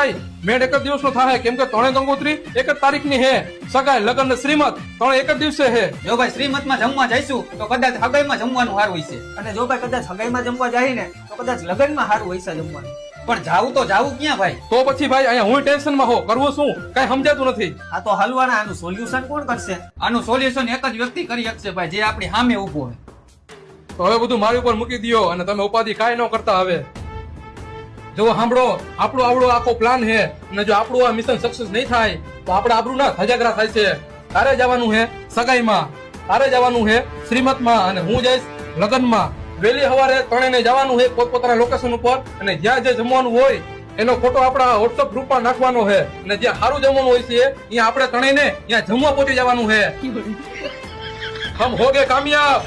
ભાઈ મેળ એક જ દિવસનો થાય, કેમ કે ત્રણે ગંગોત્રી એક જ તારીખની હે, સગાઈ લગ્ન ને શ્રીમત ત્રણ એક જ દિવસે હે. જો ભાઈ શ્રીમતમાં જમવા જઈશું તો કદાચ હગાઈમાં જમવાનું સારું હોય છે, અને જો ભાઈ કદાચ હગાઈમાં જમવા જાય ને તો કદાચ લગ્નમાં સારું હોય છે જમવાનું. પણ જાવું તો જાવું ક્યાં ભાઈ? તો પછી ભાઈ અહીંયા હું ટેન્શન માં હો, કરવું શું કઈ સમજાતું નથી. આ તો હલવાના, આનું સોલ્યુશન કોણ કરશે? આનું સોલ્યુશન એક જ વ્યક્તિ કરી શકશે ભાઈ, જે આપણી સામે ઉભો હોય. તો હવે બધું મારી ઉપર મૂકી દો અને તમે ઉપાધિ કાંઈ ન કરતા. હવે જો સાંભળો, આપણો આવડો આખો પ્લાન છે, અને જો આપણું આ મિશન સક્સેસ નહીં થાય તો આપણે આબરૂ ના ધજાગરા થાય છે. તારે જવાનું છે સગાઈમાં, તારે જવાનું છે શ્રીમતમાં, અને હું જઈશ લગ્નમાં. વહેલી સવારે ત્રણેયને જવાનું છે પોતપોતાના લોકેશન ઉપર, અને જ્યાં જે જમવાનું હોય એનો ફોટો આપણા વોટ્સઅપ ગ્રુપમાં નાખવાનો છે, અને જ્યાં સારું જમવાનું હોય છે ત્યાં આપણે ત્રણેયને ત્યાં જમવા પહોંચી જવાનું છે. હમ હો ગए कामयाब.